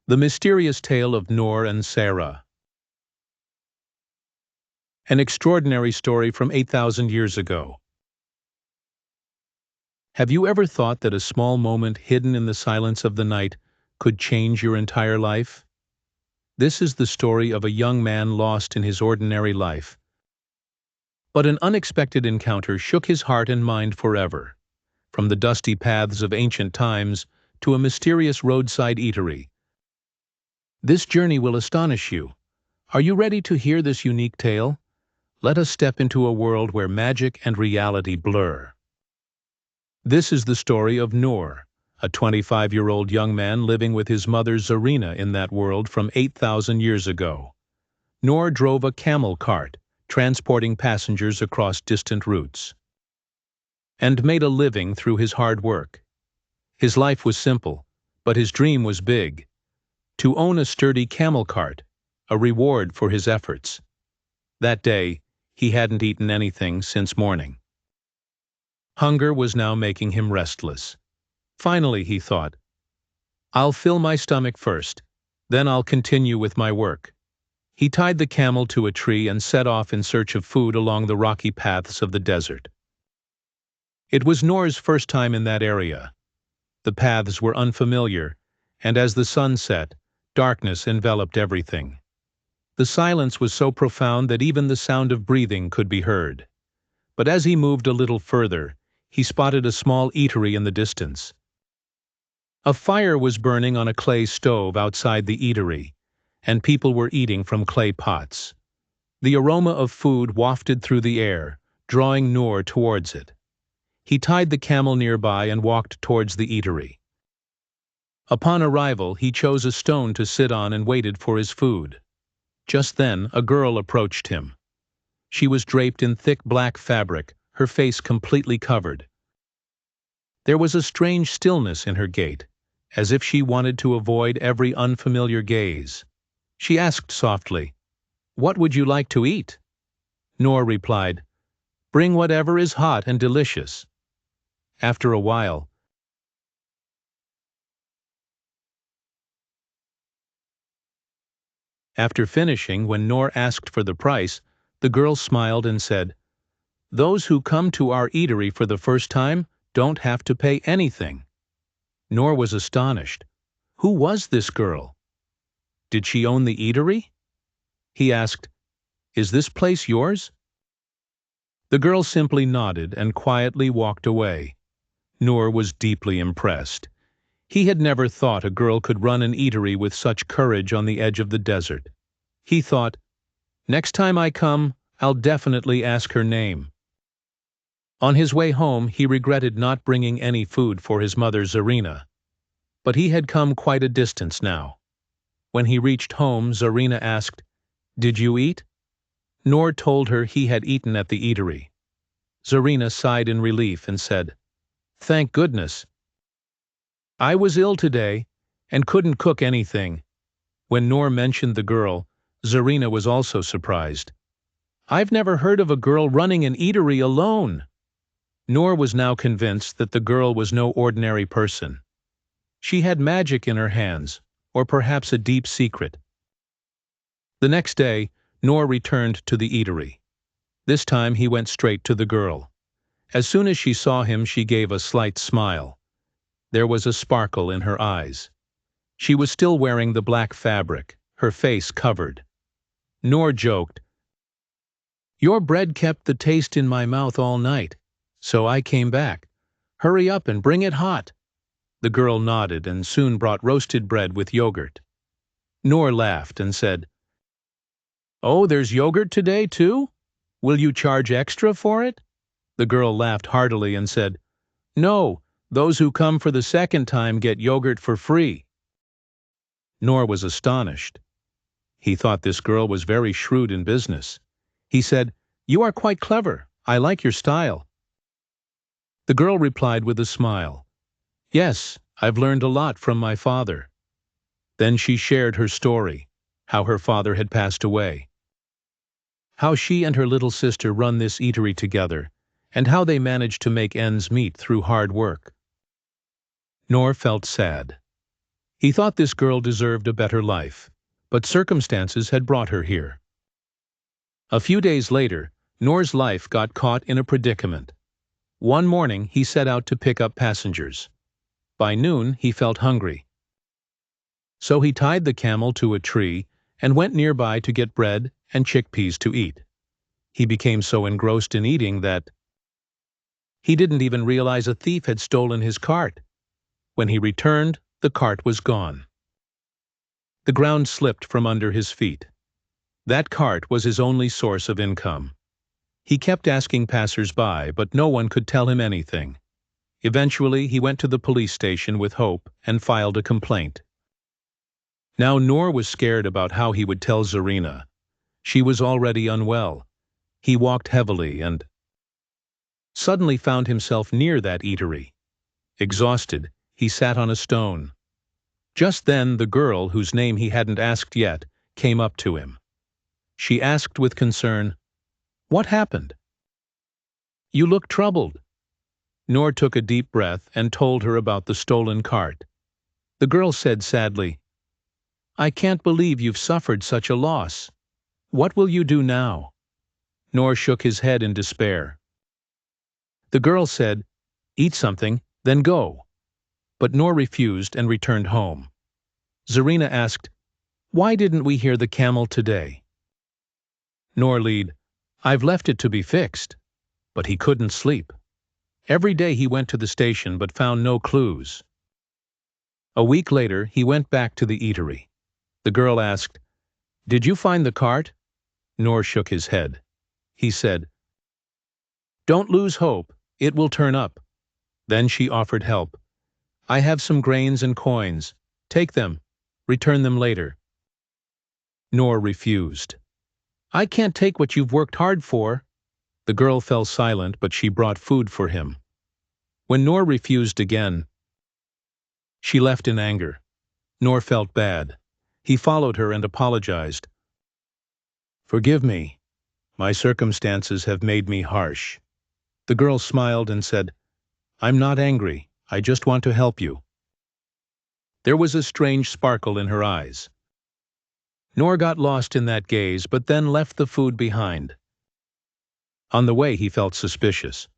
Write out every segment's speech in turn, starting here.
The Mysterious Tale of Noor and Sayra. An extraordinary story from 8,000 years ago. Have you ever thought that a small moment hidden in the silence of the night could change your entire life? This is the story of a young man lost in his ordinary life. But an unexpected encounter shook his heart and mind forever. From the dusty paths of ancient times to a mysterious roadside eatery. This journey will astonish you. Are you ready to hear this unique tale? Let us step into a world where magic and reality blur. This is the story of Noor, a 25-year-old young man living with his mother Zarina in that world from 8,000 years ago. Noor drove a camel cart, transporting passengers across distant routes, and made a living through his hard work. His life was simple, but his dream was big: to own a sturdy camel cart, a reward for his efforts. That day, he hadn't eaten anything since morning. Hunger was now making him restless. Finally, he thought, I'll fill my stomach first, then I'll continue with my work. He tied the camel to a tree and set off in search of food along the rocky paths of the desert. It was Noor's first time in that area. The paths were unfamiliar, and as the sun set, darkness enveloped everything. The silence was so profound that even the sound of breathing could be heard. But as he moved a little further, he spotted a small eatery in the distance. A fire was burning on a clay stove outside the eatery, and people were eating from clay pots. The aroma of food wafted through the air, drawing Noor towards it. He tied the camel nearby and walked towards the eatery. Upon arrival, he chose a stone to sit on and waited for his food. Just then, a girl approached him. She was draped in thick black fabric, her face completely covered. There was a strange stillness in her gait, as if she wanted to avoid every unfamiliar gaze. She asked softly, "What would you like to eat?" Noor replied, "Bring whatever is hot and delicious." After a while, after finishing, when Noor asked for the price, the girl smiled and said, "Those who come to our eatery for the first time don't have to pay anything." Noor was astonished. Who was this girl? Did she own the eatery? He asked, "Is this place yours?" The girl simply nodded and quietly walked away. Noor was deeply impressed. He had never thought a girl could run an eatery with such courage on the edge of the desert. He thought, "Next time I come, I'll definitely ask her name." On his way home, he regretted not bringing any food for his mother Zarina. But he had come quite a distance now. When he reached home, Zarina asked, "Did you eat?" Noor told her he had eaten at the eatery. Zarina sighed in relief and said, "Thank goodness. I was ill today and couldn't cook anything." When Noor mentioned the girl, Zarina was also surprised. "I've never heard of a girl running an eatery alone." Noor was now convinced that the girl was no ordinary person. She had magic in her hands, or perhaps a deep secret. The next day, Noor returned to the eatery. This time he went straight to the girl. As soon as she saw him, she gave a slight smile. There was a sparkle in her eyes. She was still wearing the black fabric, her face covered. Noor joked, "Your bread kept the taste in my mouth all night, so I came back. Hurry up and bring it hot." The girl nodded and soon brought roasted bread with yogurt. Noor laughed and said, "Oh, there's yogurt today too? Will you charge extra for it?" The girl laughed heartily and said, "No, those who come for the second time get yogurt for free." Noor was astonished. He thought this girl was very shrewd in business. He said, "You are quite clever. I like your style." The girl replied with a smile, "Yes, I've learned a lot from my father." Then she shared her story, how her father had passed away, how she and her little sister run this eatery together, and how they managed to make ends meet through hard work. Noor felt sad. He thought this girl deserved a better life, but circumstances had brought her here. A few days later, Noor's life got caught in a predicament. One morning he set out to pick up passengers. By noon he felt hungry. So he tied the camel to a tree and went nearby to get bread and chickpeas to eat. He became so engrossed in eating that he didn't even realize a thief had stolen his cart. When he returned, the cart was gone. The ground slipped from under his feet. That cart was his only source of income. He kept asking passers-by, but no one could tell him anything. Eventually, he went to the police station with hope and filed a complaint. Now Noor was scared about how he would tell Zarina. She was already unwell. He walked heavily and suddenly found himself near that eatery. Exhausted, he sat on a stone. Just then, the girl, whose name he hadn't asked yet, came up to him. She asked with concern, "What happened? You look troubled." Noor took a deep breath and told her about the stolen cart. The girl said sadly, "I can't believe you've suffered such a loss. What will you do now?" Noor shook his head in despair. The girl said, "Eat something, then go." But Noor refused and returned home. Zarina asked, "Why didn't we hear the camel today?" Noor lied, "I've left it to be fixed." But he couldn't sleep. Every day he went to the station but found no clues. A week later, he went back to the eatery. The girl asked, "Did you find the cart?" Noor shook his head. He said, "Don't lose hope, it will turn up." Then she offered help. "I have some grains and coins. Take them. Return them later." Noor refused. "I can't take what you've worked hard for." The girl fell silent, but she brought food for him. When Noor refused again, she left in anger. Noor felt bad. He followed her and apologized. "Forgive me. My circumstances have made me harsh." The girl smiled and said, "I'm not angry. I just want to help you." There was a strange sparkle in her eyes. Noor got lost in that gaze, but then left the food behind. On the way, he felt suspicious.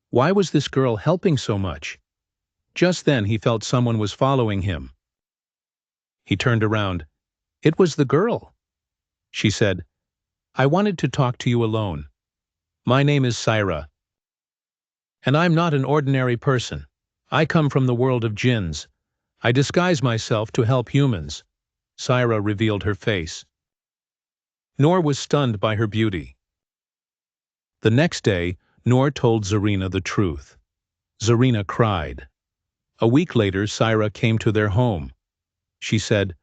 Why was this girl helping so much? Just then, he felt someone was following him. He turned around. It was the girl. She said, "I wanted to talk to you alone. My name is Sayra, and I'm not an ordinary person. I come from the world of jinns. I disguise myself to help humans." Sayra revealed her face. Noor was stunned by her beauty. The next day, Noor told Zarina the truth. Zarina cried. A week later, Sayra came to their home. She said,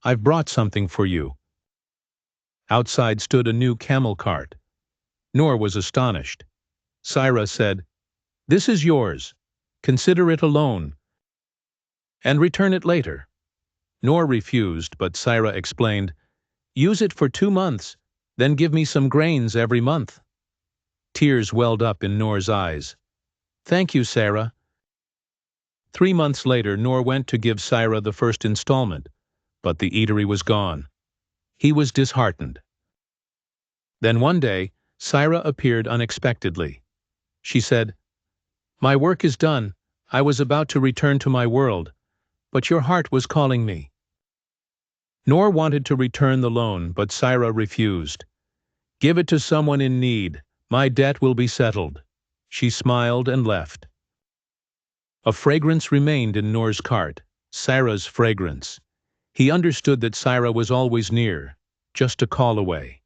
"I've brought something for you." Outside stood a new camel cart. Noor was astonished. Sayra said, "This is yours. Consider it a loan, and return it later." Noor refused, but Sayra explained, "Use it for 2 months, then give me some grains every month." Tears welled up in Noor's eyes. "Thank you, Sayra." 3 months later, Noor went to give Sayra the first installment, but the eatery was gone. He was disheartened. Then one day, Sayra appeared unexpectedly. She said, "My work is done. I was about to return to my world, but your heart was calling me." Noor wanted to return the loan, but Sayra refused. "Give it to someone in need. My debt will be settled." She smiled and left. A fragrance remained in Noor's cart, Sayra's fragrance. He understood that Sayra was always near, just a call away.